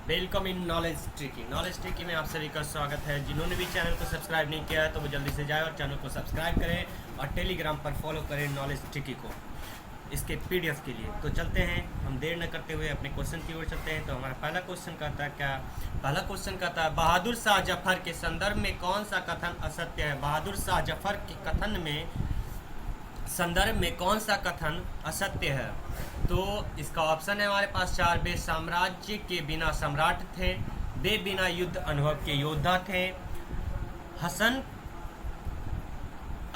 Welcome in knowledge tricky. Knowledge tricky में आप सभी का स्वागत है। जिन्होंने भी चैनल को सब्सक्राइब नहीं किया है तो वो जल्दी से जाए और चैनल को सब्सक्राइब करें और टेलीग्राम पर फॉलो करें नॉलेज ट्रिकी को इसके पीडीएफ के लिए। तो चलते हैं, हम देर न करते हुए अपने क्वेश्चन की ओर चलते हैं। तो हमारा पहला क्वेश्चन कहता है पहला क्वेश्चन कहता है बहादुर शाह जफर के संदर्भ में कौन सा कथन असत्य है। बहादुर शाह जफर के कथन में संदर्भ में कौन सा कथन असत्य है। तो इसका ऑप्शन है हमारे पास 4। वे साम्राज्य के बिना सम्राट थे, वे बिना युद्ध अनुभव के योद्धा थे, हसन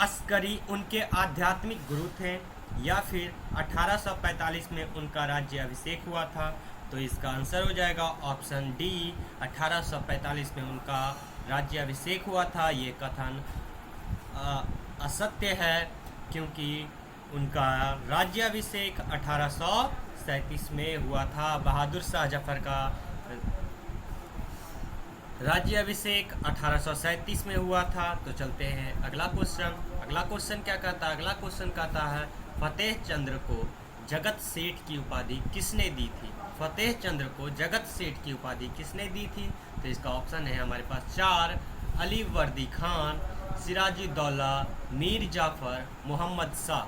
अस्करी उनके आध्यात्मिक गुरु थे, या फिर 1845 में उनका राज्य अभिषेक हुआ था। तो इसका आंसर हो जाएगा ऑप्शन डी, 1845 में उनका राज्य अभिषेक हुआ था। ये कथन असत्य है क्योंकि उनका राज्याभिषेक 1837 में हुआ था। बहादुर शाह जफर का राज्याभिषेक 1837 में हुआ था। तो चलते हैं अगला क्वेश्चन। अगला क्वेश्चन क्या कहता है? अगला क्वेश्चन कहता है फतेह चंद्र को जगत सेठ की उपाधि किसने दी थी। फतेह चंद्र को जगत सेठ की उपाधि किसने दी थी। तो इसका ऑप्शन है हमारे पास 4। अली वर्दी खान, सिराजुद्दौला, मीर जाफर, मोहम्मद शाह।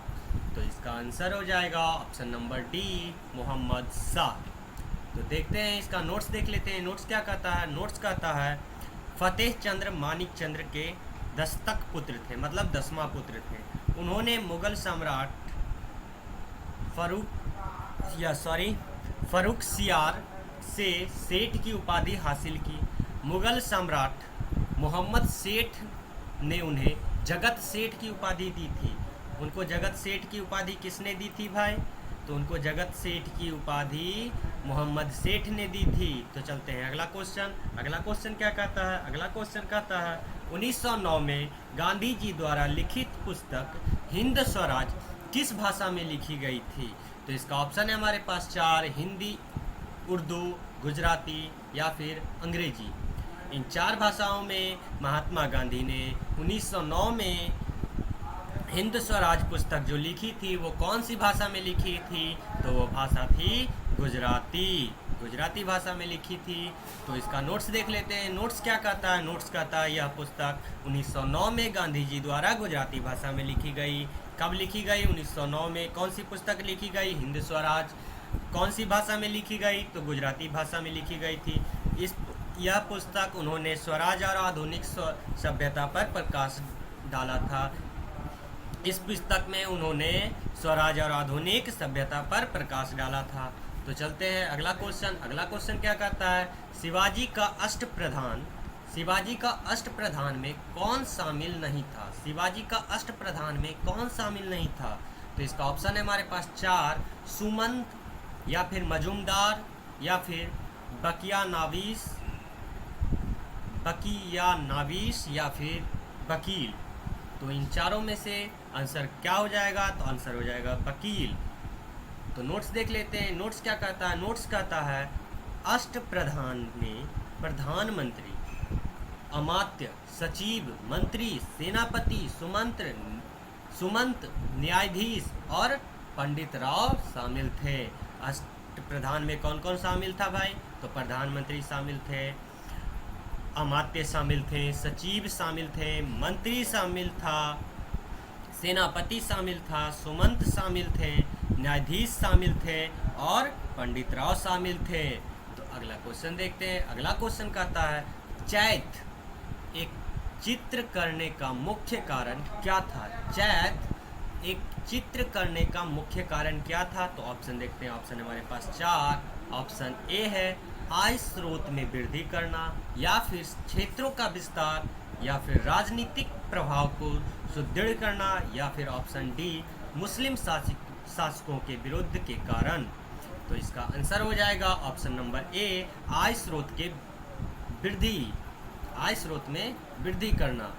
तो इसका आंसर हो जाएगा option number D, Mohammad Shah. तो देखते हैं, इसका नोट्स देख लेते हैं। नोट्स क्या कहता है? नोट्स कहता है फतेह चंद्र मानिक चंद्र के दस्तक पुत्र थे, मतलब 10वां पुत्र थे। उन्होंने मुगल सम्राट फर्रुखसियार से सेठ की उपाधि हासिल की। मुगल सम्राट मोहम्मद सेठ ने उन्हें जगत सेठ की उपाधि दी थी। उनको जगत सेठ की उपाधि किसने दी थी भाई? तो उनको जगत सेठ की उपाधि मोहम्मद सेठ ने दी थी। तो चलते हैं अगला क्वेश्चन। अगला क्वेश्चन क्या कहता है? अगला क्वेश्चन कहता है 1909 में गांधी जी द्वारा लिखित पुस्तक हिंद स्वराज किस भाषा में लिखी गई थी। तो इसका ऑप्शन है हमारे पास 4। हिंदी, उर्दू, गुजराती या फिर अंग्रेजी। इन 4 भाषाओं में महात्मा गांधी ने 1909 में हिंद स्वराज पुस्तक जो लिखी थी वो कौन सी भाषा में लिखी थी। तो वो भाषा थी गुजराती। गुजराती भाषा में लिखी थी। तो इसका नोट्स देख लेते हैं। नोट्स क्या कहता है? नोट्स कहता है यह पुस्तक 1909 में गांधी जी द्वारा गुजराती भाषा में लिखी गई। कब लिखी गई? 1909 में। कौन सी पुस्तक लिखी गई? हिंद स्वराज। कौन सी भाषा में लिखी गई? तो गुजराती भाषा में लिखी गई थी। यह पुस्तक उन्होंने स्वराज और आधुनिक सभ्यता पर प्रकाश डाला था। इस पुस्तक में उन्होंने स्वराज और आधुनिक सभ्यता पर प्रकाश डाला था। तो चलते हैं अगला क्वेश्चन। अगला क्वेश्चन क्या कहता है? शिवाजी का अष्टप्रधान में कौन शामिल नहीं था। शिवाजी का अष्टप्रधान में कौन शामिल नहीं था। तो इसका ऑप्शन है हमारे पास 4। सुमंत या फिर मजूमदार या फिर बकिया नावीस या फिर वकील। तो इन चारों में से आंसर क्या हो जाएगा? तो आंसर हो जाएगा वकील। तो नोट्स देख लेते हैं। नोट्स क्या कहता है? नोट्स कहता है अष्टप्रधान में प्रधानमंत्री, अमात्य, सचिव, मंत्री, सेनापति, सुमंत, न्यायाधीश और पंडित राव शामिल थे। अष्टप्रधान में कौन कौन शामिल था भाई? तो प्रधानमंत्री शामिल थे, अमात्य शामिल थे, सचिव शामिल थे, मंत्री शामिल था, सेनापति शामिल था, सुमंत शामिल थे, न्यायाधीश शामिल थे और पंडित राव शामिल थे। तो अगला क्वेश्चन देखते हैं। अगला क्वेश्चन कहता है चैत एक चित्र करने का मुख्य कारण क्या था। चैत एक चित्र करने का मुख्य कारण क्या था। तो ऑप्शन देखते हैं। ऑप्शन हमारे पास 4। ऑप्शन ए है आय स्रोत में वृद्धि करना, या फिर क्षेत्रों का विस्तार, या फिर राजनीतिक प्रभाव को सुदृढ़ करना, या फिर ऑप्शन डी मुस्लिम शासकों के विरुद्ध के कारण। तो इसका आंसर हो जाएगा ऑप्शन नंबर ए, आय स्रोत में वृद्धि करना।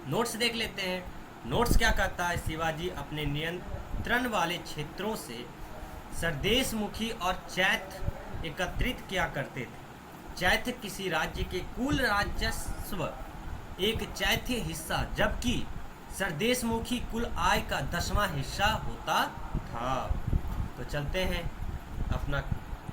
नोट्स देख लेते हैं। नोट्स क्या कहता है? शिवाजी अपने नियंत्रण वाले क्षेत्रों से सरदेशमुखी और चैत एकत्रित किया करते थे। चैत्य किसी राज्य के कुल राजस्व एक चैत्य हिस्सा, जबकि सरदेशमुखी कुल आय का 10वां हिस्सा होता था। तो चलते हैं अपना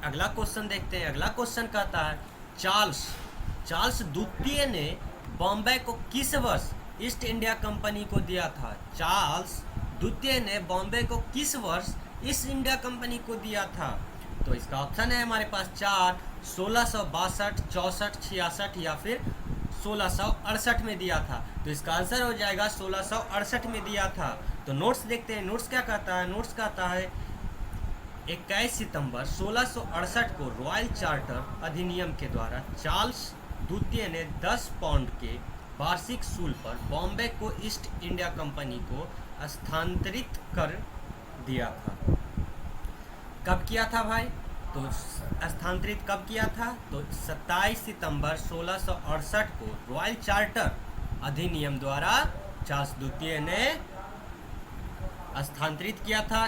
अगला क्वेश्चन देखते हैं। अगला क्वेश्चन कहता है चार्ल्स द्वितीय ने बॉम्बे को किस वर्ष ईस्ट इंडिया कंपनी को दिया था? चार्ल्स द्वितीय ने बॉम्बे को किस वर्ष ईस्ट इंडिया कंपनी को दिया था? तो इसका ऑप्शन है हमारे पास 4, 1662, 64, 66 या फिर 1668 में दिया था। तो इसका आंसर हो जाएगा 1668 में दिया था। तो नोट्स देखते हैं, नोट्स क्या कहता है? नोट्स कहता है 21 सितंबर 1668 को रॉयल चार्टर अधिनियम के द्वारा चार्ल्स द्वितीय ने 10 पाउंड के वार्षिक शुल्क पर बॉम्बे को ईस्ट इंडिया कंपनी को स्थानांतरित कर दिया था। कब किया था भाई? तो स्थानांतरित कब किया था? तो 27 सितंबर 1668 को रॉयल चार्टर अधिनियम द्वारा चार्ल्स द्वितीय ने स्थानांतरित किया था।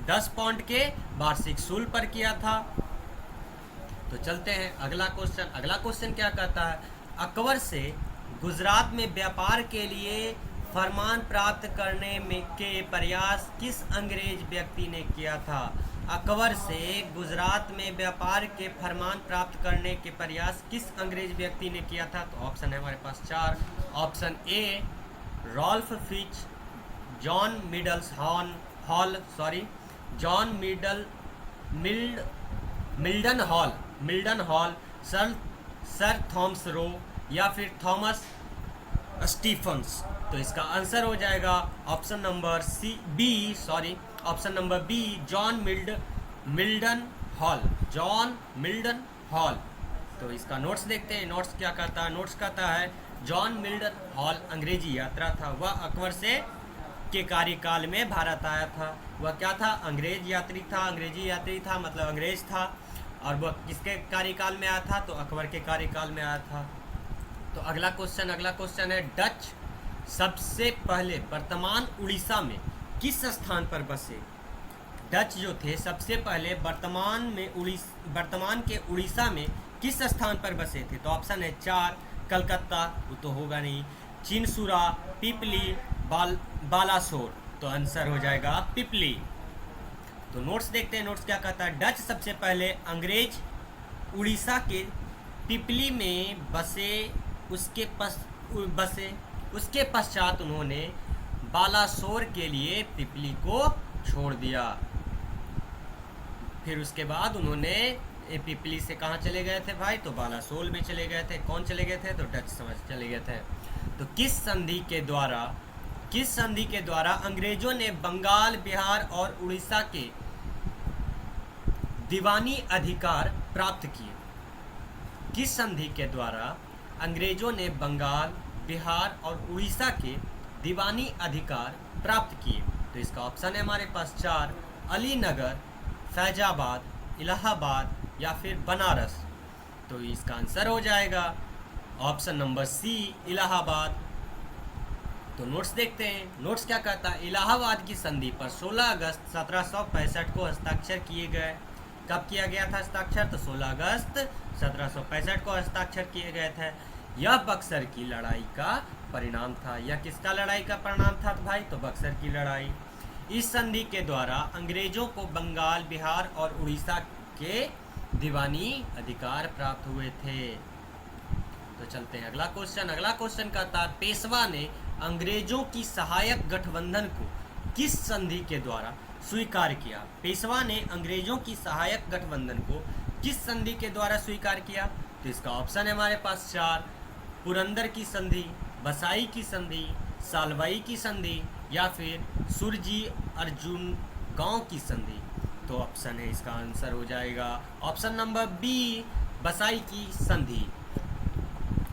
10 पाउंड के वार्षिक शुल्क पर किया था। तो चलते हैं अगला क्वेश्चन। अगला क्वेश्चन क्या कहता है? अकबर से गुजरात में व्यापार के लिए फरमान प्राप्त करने में के प्रयास किस अंग्रेज व्यक्ति ने किया था? अकबर से गुजरात में व्यापार के फरमान प्राप्त करने के प्रयास किस अंग्रेज व्यक्ति ने किया था? तो ऑप्शन है हमारे पास 4। Option A Ralph Fitch, John Mildenhall, sir Thomas Roe या फिर थॉमस स्टीफन्स। तो इसका आंसर हो जाएगा option number B John Mildenhall. तो इसका नोट्स देखते हैं। नोट्स क्या कहता है? नोट्स कहता है जॉन मिल्डन हॉल अंग्रेजी यात्रा था। वह अकबर से के कार्यकाल में भारत आया था। वह क्या था? अंग्रेजी यात्री था, मतलब अंग्रेज था। और वह किसके कार्यकाल में आया था? तो अकबर के कार्यकाल में आया था। तो अगला क्वेश्चन है डच सबसे पहले वर्तमान उड़ीसा में किस स्थान पर बसे? डच जो थे सबसे पहले वर्तमान के उड़ीसा में किस स्थान पर बसे थे? तो ऑप्शन है 4 कलकत्ता, वो तो होगा नहीं, चिनसुरा, पिपली, बालासोर। तो आंसर हो जाएगा पिपली। तो नोट्स देखते हैं। नोट्स क्या कहता है? डच सबसे पहले अंग्रेज उड़ीसा के पिपली में बसे, उसके पश्चात उन्होंने बालासोर के लिए पिपली को छोड़ दिया। फिर उसके बाद उन्होंने पिपली से कहाँ चले गए थे भाई? तो बालासोर में चले गए थे। कौन चले गए थे? तो डच समझ चले गए थे। तो किस संधि के द्वारा अंग्रेजों ने बंगाल, बिहार और उड़ीसा के दीवानी अधिकार प्राप्त किए? किस संधि के द्वारा अंग्रेजों ने बंगाल, बिहार और उड़ीसा के दीवानी अधिकार प्राप्त किए? तो इसका ऑप्शन है हमारे पास 4 अलीनगर, फैजाबाद, इलाहाबाद या फिर बनारस। तो इसका आंसर हो जाएगा ऑप्शन नंबर सी इलाहाबाद। तो नोट्स देखते हैं। नोट्स क्या कहता है? इलाहाबाद की संधि पर 16 अगस्त 1765 को हस्ताक्षर किए गए। कब किया गया था हस्ताक्षर? तो 16 अगस्त 1765 को हस्ताक्षर किए गए थे। यह बक्सर की लड़ाई का परिणाम था। यह किसका लड़ाई का परिणाम था तो भाई? तो बक्सर की लड़ाई। इस संधि के द्वारा अंग्रेजों को बंगाल, बिहार और उड़ीसा के दीवानी अधिकार प्राप्त हुए थे। तो चलते हैं अगला क्वेश्चन कहता है पेशवा ने अंग्रेजों की सहायक गठबंधन को किस संधि के द्वारा स्वीकार किया? पेशवा ने अंग्रेजों की सहायक गठबंधन को किस संधि के द्वारा स्वीकार किया? तो इसका ऑप्शन है हमारे पास 4 पुरंदर की संधि, बसाई की संधि, सालवाई की संधि या फिर सुरजी अर्जुन गांव की संधि। तो ऑप्शन है इसका आंसर हो जाएगा ऑप्शन नंबर बी बसाई की संधि।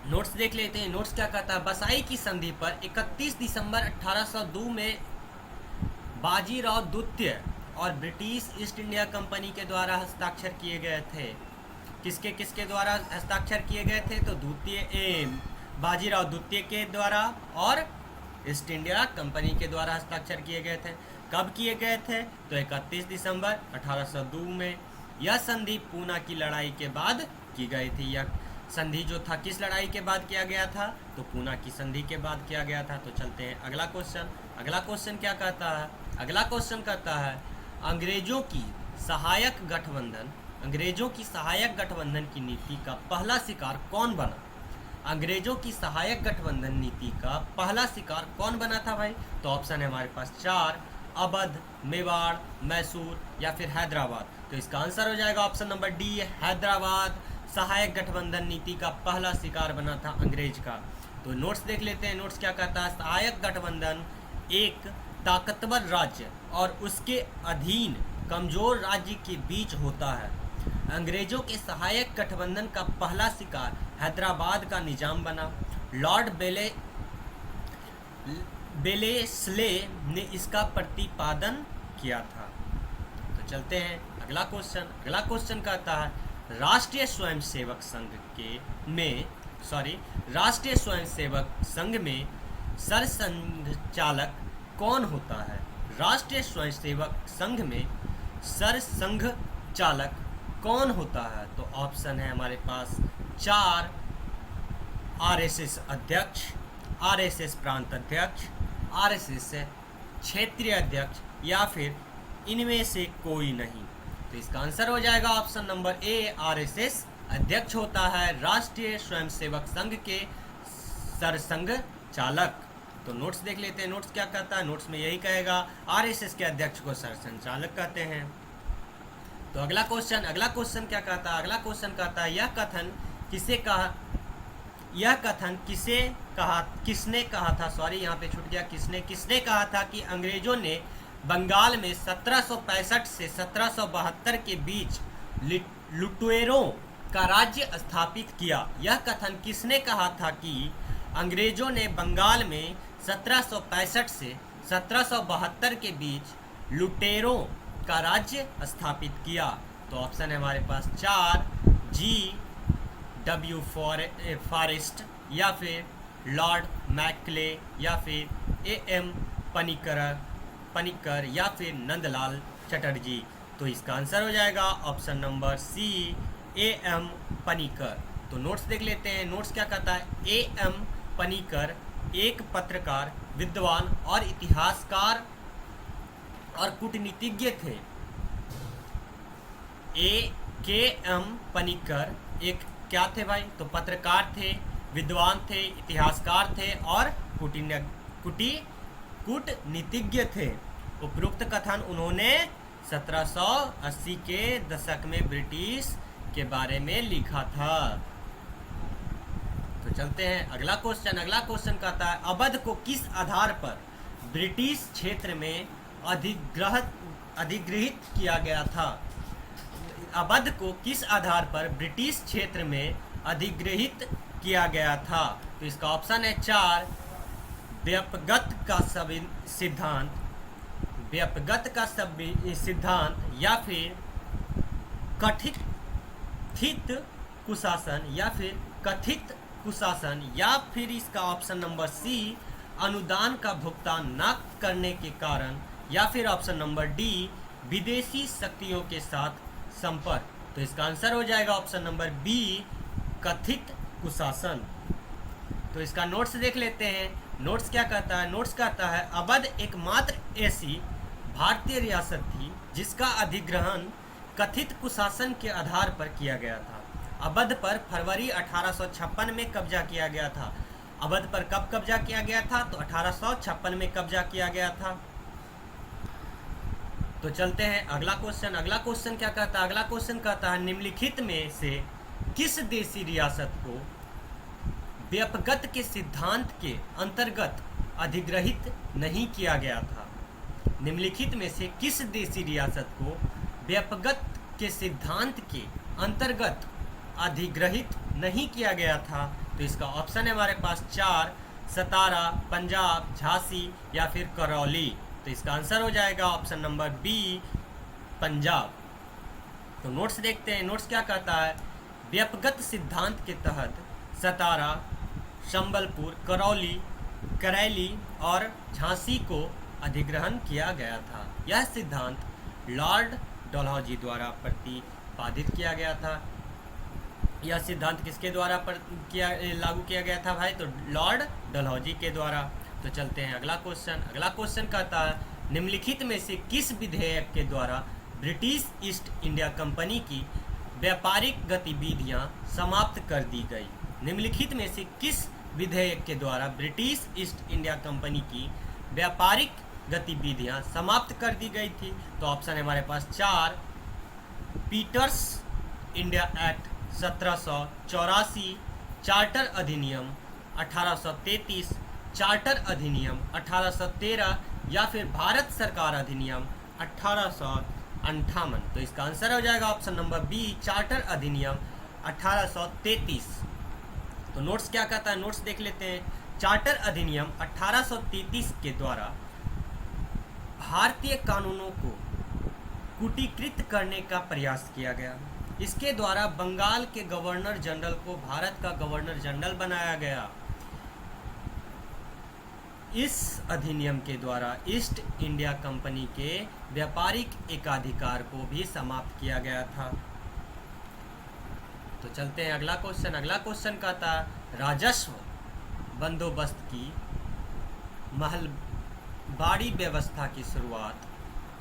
नोट्स देख लेते हैं। नोट्स क्या कहता है? बसाई की संधि पर 31 दिसंबर 1802 में बाजीराव द्वितीय और ब्रिटिश ईस्ट इंडिया कंपनी के द्वारा हस्ताक्षर किए गए थे। किसके द्वारा हस्ताक्षर किए गए थे? तो बाजीराव द्वितीय के द्वारा और ईस्ट इंडिया कंपनी के द्वारा हस्ताक्षर किए गए थे। कब किए गए थे? तो 31 दिसंबर 1802 में। यह संधि पूना की लड़ाई के बाद की गई थी। यह संधि जो था किस लड़ाई के बाद किया गया था? तो पूना की संधि के बाद किया गया था। तो चलते हैं अगला क्वेश्चन क्या कहता है? अगला क्वेश्चन कहता है अंग्रेजों की सहायक गठबंधन अंग्रेजों की सहायक गठबंधन की नीति का पहला शिकार कौन बना? अंग्रेजों की सहायक गठबंधन नीति का पहला शिकार कौन बना था भाई? तो ऑप्शन है हमारे पास 4, अवध, मेवाड़, मैसूर या फिर हैदराबाद। तो इसका आंसर हो जाएगा ऑप्शन नंबर डी, हैदराबाद सहायक गठबंधन नीति का पहला शिकार बना था अंग्रेज का। तो नोट्स देख लेते हैं, नोट्स क्या कहता है। सहायक गठबंधन एक ताकतवर राज्य और उसके अधीन कमजोर राज्य के बीच होता है। अंग्रेजों के सहायक गठबंधन का पहला शिकार हैदराबाद का निजाम बना। लॉर्ड बेलेस्ले ने इसका प्रतिपादन किया था। तो चलते हैं अगला क्वेश्चन। अगला क्वेश्चन कहता है राष्ट्रीय स्वयंसेवक संघ में सरसंघचालक कौन होता है? राष्ट्रीय स्वयंसेवक संघ में सरसंघचालक कौन होता है? तो ऑप्शन है हमारे पास 4, आरएसएस अध्यक्ष, आरएसएस प्रांत अध्यक्ष, आरएसएस क्षेत्रीय अध्यक्ष या फिर इनमें से कोई नहीं। तो इसका आंसर हो जाएगा ऑप्शन नंबर ए, आरएसएस अध्यक्ष होता है राष्ट्रीय स्वयंसेवक संघ के सरसंघ चालक। तो नोट्स देख लेते हैं, नोट्स क्या कहता है। नोट्स में यही कहेगा आरएसएस के अध्यक्ष को सरसंघचालक कहते हैं। तो अगला क्वेश्चन क्या कहता है। अगला क्वेश्चन कहता है किसने कहा था सॉरी यहाँ पे छूट गया, किसने कहा था कि अंग्रेजों ने बंगाल में 1765 से 1772 के बीच लुटेरों का राज्य स्थापित किया? यह कथन किसने कहा था कि अंग्रेजों ने बंगाल में 1765 से 1772 के बीच लुटेरों का राज्य स्थापित किया? तो ऑप्शन है हमारे पास 4, G.W. फॉरेस्ट या फिर लॉर्ड मैकले या फिर A.M. पनिकर या फिर नंदलाल चटर्जी। तो इसका आंसर हो जाएगा option number C, A.M. Panicker. तो नोट्स देख लेते हैं, नोट्स क्या कहता है। A.M. पनिकर एक पत्रकार, विद्वान और इतिहासकार और कूटनीतिज्ञ थे। A.K.M. पनिकर एक क्या थे भाई? तो पत्रकार थे, विद्वान थे, इतिहासकार थे और कूटनीतिज्ञ थे। उपरोक्त कथन उन्होंने 1780 के दशक में ब्रिटिश के बारे में लिखा था। तो चलते हैं अगला क्वेश्चन कहता है अवध को किस आधार पर ब्रिटिश क्षेत्र में अधिग्रहित किया गया था? अवध को किस आधार पर ब्रिटिश क्षेत्र में अधिग्रहित किया गया था? तो इसका ऑप्शन है 4, व्यापगत का सिद्धांत या फिर कथित कुशासन या फिर इसका ऑप्शन नंबर सी, अनुदान का भुगतान न करने के कारण या फिर ऑप्शन नंबर डी, विदेशी शक्तियों के साथ संपर्क। तो इसका आंसर हो जाएगा ऑप्शन नंबर बी, कथित कुशासन। तो इसका नोट्स देख लेते हैं, नोट्स क्या कहता है। नोट्स कहता है अवध एकमात्र ऐसी भारतीय रियासत थी जिसका अधिग्रहण कथित कुशासन के आधार पर किया गया था। अवध पर फरवरी 1856 में कब्जा किया गया था। अवध पर कब कब्जा किया गया था? तो 1856 में कब्जा किया गया था। तो चलते हैं अगला क्वेश्चन क्या कहता है। अगला क्वेश्चन कहता है निम्नलिखित में से किस देशी रियासत को व्यापगत के सिद्धांत के अंतर्गत अधिग्रहित नहीं किया गया था? निम्नलिखित में से किस देशी रियासत को व्यापगत के सिद्धांत के अंतर्गत अधिग्रहित नहीं किया गया था? तो इसका ऑप्शन है हमारे पास 4, सतारा, पंजाब, झांसी या फिर करौली। तो इसका आंसर हो जाएगा ऑप्शन नंबर बी, पंजाब। तो नोट्स देखते हैं, नोट्स क्या कहता है। व्यापगत सिद्धांत के तहत सतारा, संबलपुर, करौली और झांसी को अधिग्रहण किया गया था। यह सिद्धांत लॉर्ड डलहौजी द्वारा प्रतिपादित किया गया था। यह सिद्धांत किसके द्वारा लागू किया गया था भाई? तो लॉर्ड डलहौजी के द्वारा। तो चलते हैं अगला क्वेश्चन कहता है निम्नलिखित में से किस विधेयक के द्वारा ब्रिटिश ईस्ट इंडिया कंपनी की व्यापारिक गतिविधियां समाप्त कर दी गई। निम्नलिखित में से किस विधेयक के द्वारा ब्रिटिश ईस्ट इंडिया कंपनी की व्यापारिक गतिविधियां समाप्त कर दी गई थी? तो ऑप्शन है हमारे पास 4, पीटर्स इंडिया एक्ट 1784, चार्टर अधिनियम 1833, चार्टर अधिनियम 1813 या फिर भारत सरकार अधिनियम 1858। तो इसका आंसर हो जाएगा ऑप्शन नंबर बी, चार्टर अधिनियम 1833। तो नोट्स क्या कहता है, नोट्स देख लेते हैं। चार्टर अधिनियम 1833 के द्वारा भारतीय कानूनों को कूटीकृत करने का प्रयास किया गया। इसके द्वारा बंगाल के गवर्नर जनरल को भारत का गवर्नर जनरल बनाया गया। इस अधिनियम के द्वारा ईस्ट इंडिया कंपनी के व्यापारिक एकाधिकार को भी समाप्त किया गया था। तो चलते हैं अगला क्वेश्चन। अगला क्वेश्चन का था राजस्व बंदोबस्त की महलबाड़ी व्यवस्था की शुरुआत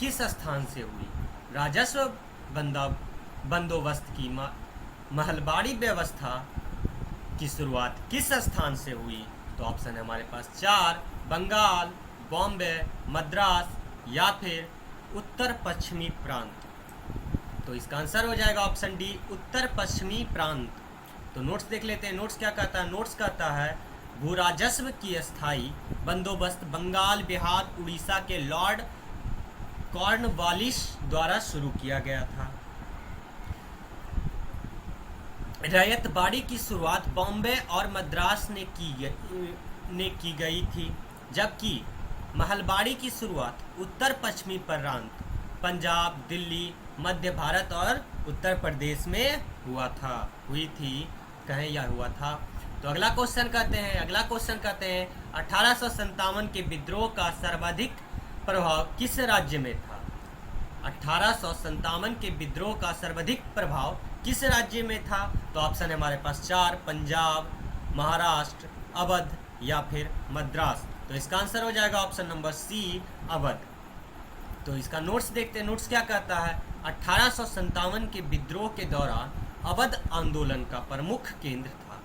किस स्थान से हुई? राजस्व बंदोबस्त की महलबाड़ी व्यवस्था की शुरुआत किस स्थान से हुई? तो ऑप्शन है हमारे पास 4, बंगाल, बॉम्बे, मद्रास या फिर उत्तर पश्चिमी प्रांत। तो इसका आंसर हो जाएगा ऑप्शन डी, उत्तर पश्चिमी प्रांत। तो नोट्स देख लेते हैं। नोट्स क्या कहता है? नोट्स कहता है भू राजस्व की स्थायी बंदोबस्त बंगाल, बिहार, उड़ीसा के लॉर्ड कॉर्नवालिस द्वारा शुरू किया गया था। रैयतबाड़ी की शुरुआत बॉम्बे और मद्रास ने की गई थी, जबकि महलबाड़ी की शुरुआत उत्तर पश्चिमी प्रांत पंजाब, दिल्ली, मध्य भारत और उत्तर प्रदेश में हुई थी, कहें या हुआ था। तो अगला क्वेश्चन कहते हैं 1857 के विद्रोह का सर्वाधिक प्रभाव किस राज्य में था? 1857 के विद्रोह का सर्वाधिक प्रभाव किस राज्य में था? तो ऑप्शन है हमारे पास 4, पंजाब, महाराष्ट्र, अवध या फिर मद्रास। तो इसका आंसर हो जाएगा ऑप्शन नंबर सी, अवध। तो इसका नोट्स देखते हैं। नोट्स क्या कहता है? 1857 के विद्रोह के दौरान अवध आंदोलन का प्रमुख केंद्र था।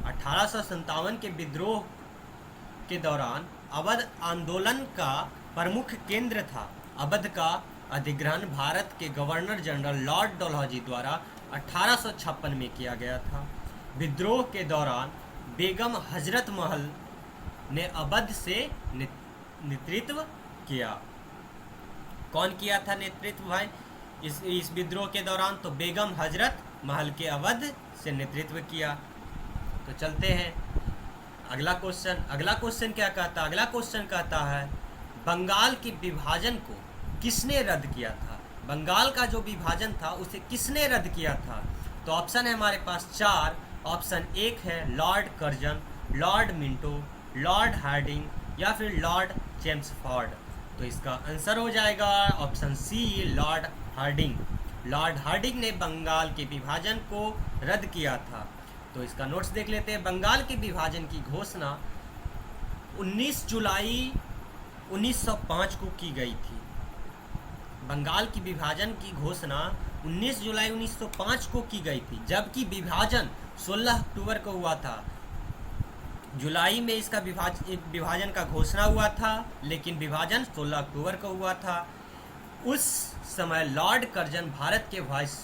1857 के विद्रोह के दौरान अवध आंदोलन का प्रमुख केंद्र था। अवध का अधिग्रहण भारत के गवर्नर जनरल लॉर्ड डलहौजी द्वारा 1856 में किया गया था। विद्रोह के दौरान बेगम हजरत महल ने अवध से नेतृत्व किया। कौन किया था नेतृत्व भाई इस विद्रोह के दौरान? तो बेगम हजरत महल के अवध से नेतृत्व किया। तो चलते हैं अगला क्वेश्चन क्या कहता है? अगला क्वेश्चन कहता है बंगाल के विभाजन को किसने रद्द किया था? बंगाल का जो विभाजन था उसे किसने रद्द किया था? तो ऑप्शन है हमारे पास 4। ऑप्शन 1 है Lord Curzon, Lord Minto, Lord Hardinge या फिर लॉर्ड चेम्सफोर्ड। तो इसका आंसर हो जाएगा option C, Lord Hardinge. Lord Hardinge ने बंगाल के विभाजन को रद्द किया था। तो इसका नोट्स देख लेते हैं। बंगाल के विभाजन की घोषणा 19 जुलाई 1905 को की गई थी। बंगाल की विभाजन की घोषणा 19 जुलाई 1905 को की गई थी, जबकि विभाजन 16 अक्टूबर को हुआ था। जुलाई में इसका विभाजन का घोषणा हुआ था, लेकिन विभाजन 16 अक्टूबर को हुआ था। उस समय लॉर्ड कर्जन भारत के वाइस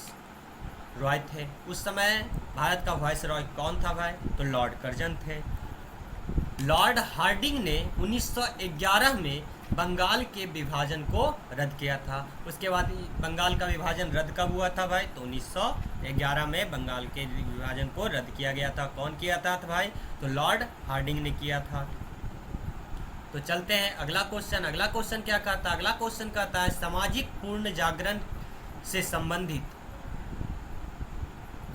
रॉय थे। उस समय भारत का वाइस रॉय कौन था भाई? तो लॉर्ड कर्जन थे। लॉर्ड हार्डिंग ने 1911 में बंगाल के विभाजन को रद्द किया था। उसके बाद बंगाल का विभाजन रद्द कब हुआ था भाई? तो 1911 में बंगाल के विभाजन को रद्द किया गया था। कौन किया था भाई? तो लॉर्ड हार्डिंग ने किया था। तो चलते हैं अगला क्वेश्चन क्या कहता है? अगला क्वेश्चन कहता है सामाजिक पूर्ण जागरण से संबंधित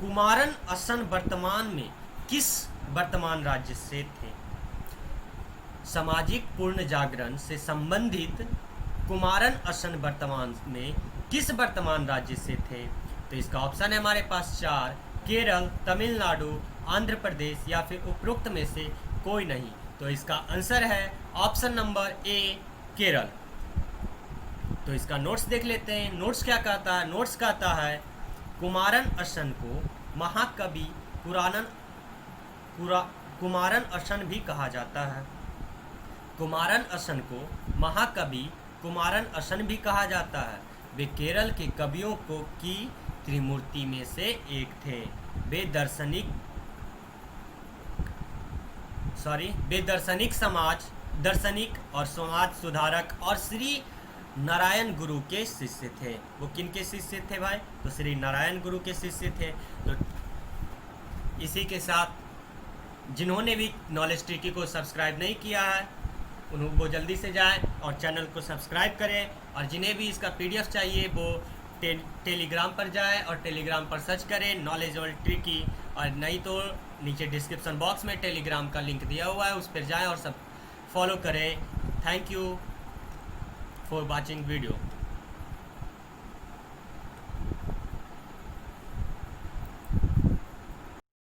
कुमारन असन वर्तमान में किस वर्तमान राज्य से थे? सामाजिक पूर्ण जागरण से संबंधित कुमारन असन वर्तमान में किस वर्तमान राज्य से थे? तो इसका ऑप्शन है हमारे पास 4, केरल, तमिलनाडु, आंध्र प्रदेश या फिर उपरोक्त में से कोई नहीं। तो इसका आंसर है ऑप्शन नंबर ए, केरल। तो इसका नोट्स देख लेते हैं। नोट्स क्या कहता है? नोट्स कहता है कुमारन अशन को महाकवि कुमारन अशन भी कहा जाता है। कुमारन अशन को महाकवि कुमारन अशन भी कहा जाता है। वे केरल के कवियों की त्रिमूर्ति में से एक थे। वे दार्शनिक और समाज सुधारक और श्री नारायण गुरु के शिष्य थे। वो किन के शिष्य थे भाई? तो श्री नारायण गुरु के शिष्य थे। तो इसी के साथ जिन्होंने भी नॉलेज ट्रिकी को सब्सक्राइब नहीं किया है वो जल्दी से जाएं और चैनल को सब्सक्राइब करें। और जिन्हें भी इसका PDF चाहिए वो टेलीग्राम पर जाएं और टेलीग्राम पर सर्च करें नॉलेज और ट्रिकी। और नहीं तो नीचे डिस्क्रिप्शन बॉक्स में टेलीग्राम का लिंक दिया हुआ है, उस पर जाएं और सब फॉलो करें। Thank you for watching video.